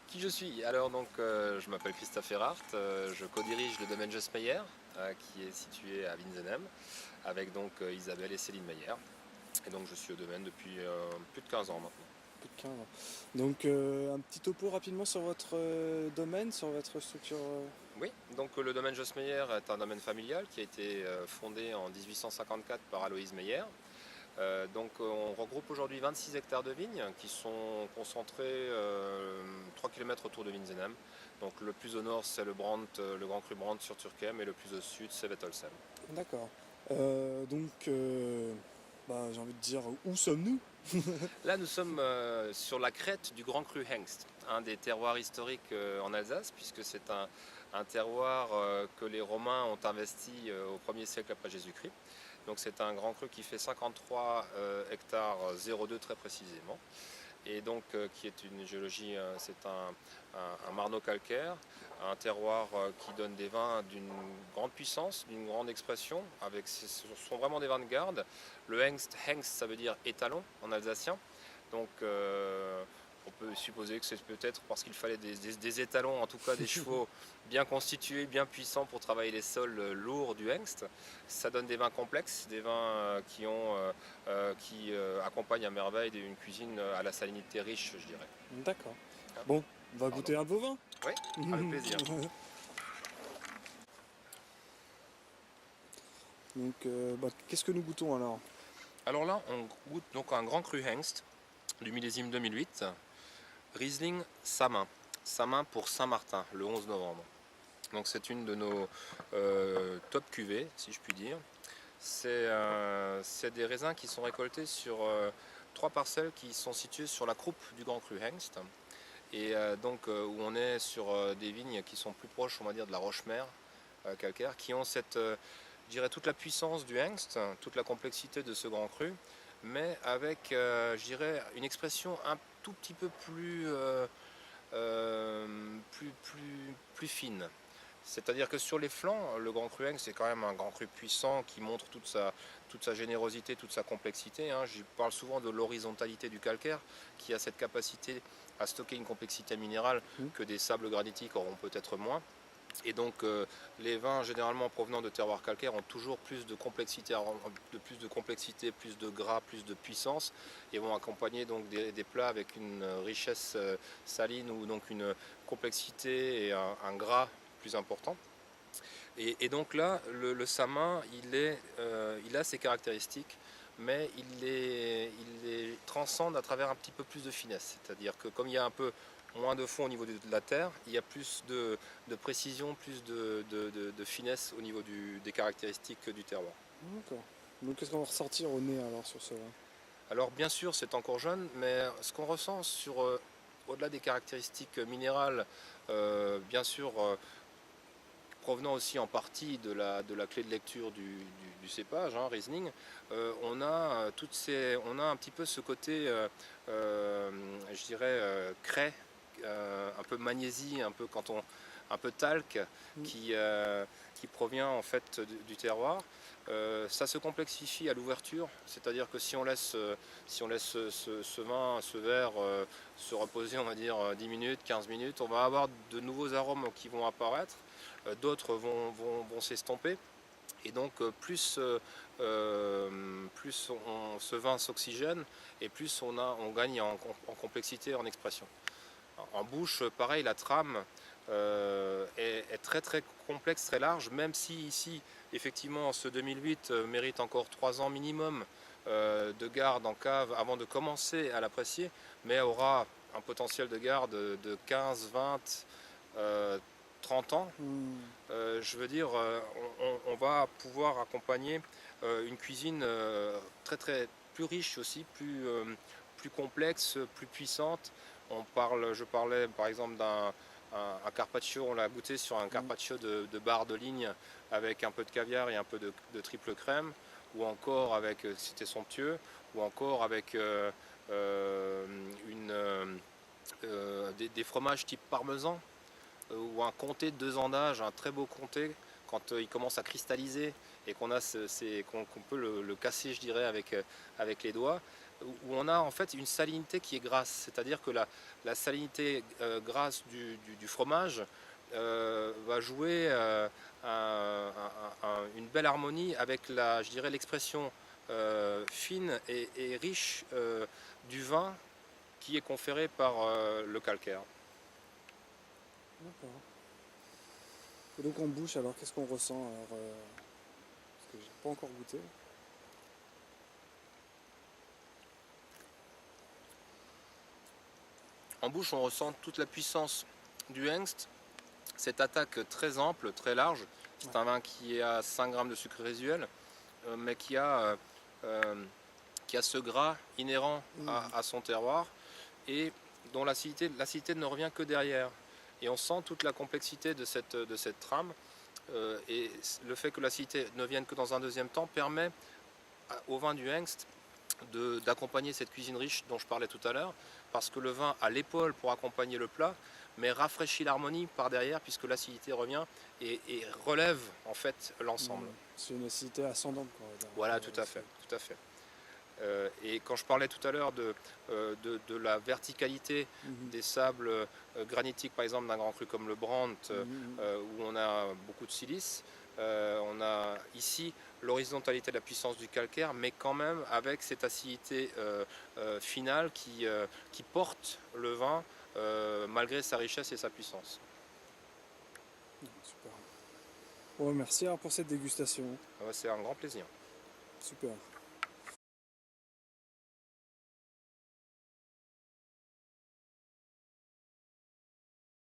Qui je suis? Alors donc je m'appelle Christophe Erhardt, je co-dirige le domaine Meyer, qui est situé à Winsenheim, avec donc Isabelle et Céline Meyer. Et donc je suis au domaine depuis plus de 15 ans maintenant. Plus de 15 ans. Donc un petit topo rapidement sur votre domaine, sur votre structure. Oui, donc le domaine Meyer est un domaine familial qui a été fondé en 1854 par Aloïse Meyer. Donc on regroupe aujourd'hui 26 hectares de vignes qui sont concentrés 3 km autour de Winsenheim. Donc le plus au nord c'est le Brandt, le Grand Cru Brandt sur Turckheim, et le plus au sud c'est Wettolsheim. D'accord. J'ai envie de dire, où sommes-nous? Là nous sommes sur la crête du Grand Cru Hengst, un des terroirs historiques en Alsace, puisque c'est un terroir que les Romains ont investi au 1er siècle après Jésus-Christ. Donc c'est un grand cru qui fait 53 hectares 0,2 très précisément. Et donc qui est une géologie, c'est un marneau calcaire, un terroir qui donne des vins d'une grande puissance, d'une grande expression, ce sont vraiment des vins de garde. Le Hengst, Hengst ça veut dire étalon en alsacien, donc on peut supposer que c'est peut-être parce qu'il fallait des étalons, en tout cas des chevaux bien constitués, bien puissants pour travailler les sols lourds du Hengst. Ça donne des vins complexes, des vins qui accompagnent à merveille une cuisine à la salinité riche, je dirais. D'accord. Hein. Bon, on va Pardon. goûter un de vos vins. Oui, avec plaisir. Donc, qu'est-ce que nous goûtons alors? Alors là, on goûte donc un grand cru Hengst du millésime 2008, Riesling Samin. Samin pour Saint-Martin, le 11 novembre. Donc c'est une de nos top cuvées, si je puis dire. C'est des raisins qui sont récoltés sur 3 parcelles qui sont situées sur la croupe du Grand Cru Hengst. Et où on est sur des vignes qui sont plus proches, on va dire, de la roche-mère calcaire, qui ont je dirais, toute la puissance du Hengst, toute la complexité de ce grand cru, mais avec, je dirais, une expression un tout petit peu plus fine. C'est-à-dire que sur les flancs, le Grand Cru Hengst c'est quand même un Grand Cru puissant qui montre toute sa générosité, toute sa complexité. Je parle souvent de l'horizontalité du calcaire qui a cette capacité à stocker une complexité minérale que des sables granitiques auront peut-être moins. Et donc les vins généralement provenant de terroirs calcaires ont toujours plus de complexité, plus de gras, plus de puissance, et vont accompagner donc des plats avec une richesse saline ou donc une complexité et un gras plus important. Et donc là, le Samin, il a ses caractéristiques, mais il les transcende à travers un petit peu plus de finesse. C'est-à-dire que comme il y a un peu moins de fond au niveau de la terre, il y a plus de précision, plus de finesse au niveau des caractéristiques du terroir. D'accord. Donc, qu'est-ce qu'on va ressortir au nez alors sur ce vin? Alors bien sûr, c'est encore jeune, mais ce qu'on ressent au-delà des caractéristiques minérales, bien sûr, provenant aussi en partie de la clé de lecture du cépage, Riesling, on a un petit peu ce côté, je dirais, craie, un peu magnésie, un peu talc, qui provient en fait du terroir. Ça se complexifie à l'ouverture, c'est-à-dire que si on laisse ce vin, ce verre se reposer, on va dire 10 minutes, 15 minutes, on va avoir de nouveaux arômes qui vont apparaître, d'autres vont s'estomper. Et donc plus ce vin s'oxygène, et plus on gagne en complexité, en expression. En bouche, pareil, la trame est très très complexe, très large, même si ici, effectivement, ce 2008 mérite encore 3 ans minimum de garde en cave avant de commencer à l'apprécier, mais aura un potentiel de garde de 15, 20, 30 ans. Je veux dire, on va pouvoir accompagner une cuisine très très plus riche aussi, plus complexe, plus puissante. Je parlais par exemple d'un carpaccio, on l'a goûté sur un carpaccio de barre de ligne avec un peu de caviar et un peu de triple crème, ou encore avec, c'était somptueux, ou encore avec des fromages type parmesan, ou un comté de 2 ans d'âge, un très beau comté, quand il commence à cristalliser et qu'on peut le casser, je dirais, avec les doigts. où on a en fait une salinité qui est grasse, c'est-à-dire que la salinité grasse du fromage va jouer une belle harmonie avec je dirais, l'expression fine et riche du vin qui est conféré par le calcaire. D'accord. Et donc en bouche, alors qu'est-ce qu'on ressent alors, parce que j'ai pas encore goûté. En bouche, on ressent toute la puissance du Hengst, cette attaque très ample, très large. C'est un vin qui a 5 grammes de sucre résiduel, mais qui a ce gras inhérent à son terroir et dont l'acidité ne revient que derrière. Et on sent toute la complexité de cette trame. Et le fait que l'acidité ne vienne que dans un deuxième temps permet au vin du Hengst d'accompagner cette cuisine riche dont je parlais tout à l'heure, parce que le vin a l'épaule pour accompagner le plat, mais rafraîchit l'harmonie par derrière, puisque l'acidité revient et relève en fait l'ensemble. C'est une acidité ascendante, quoi, on va dire. Voilà, tout à fait, tout à fait. Et quand je parlais tout à l'heure de la verticalité des sables granitiques, par exemple d'un grand cru comme le Brandt, où on a beaucoup de silice, on a ici l'horizontalité de la puissance du calcaire, mais quand même avec cette acidité finale qui porte le vin malgré sa richesse et sa puissance. Super. Bon, merci alors pour cette dégustation. C'est un grand plaisir. Super.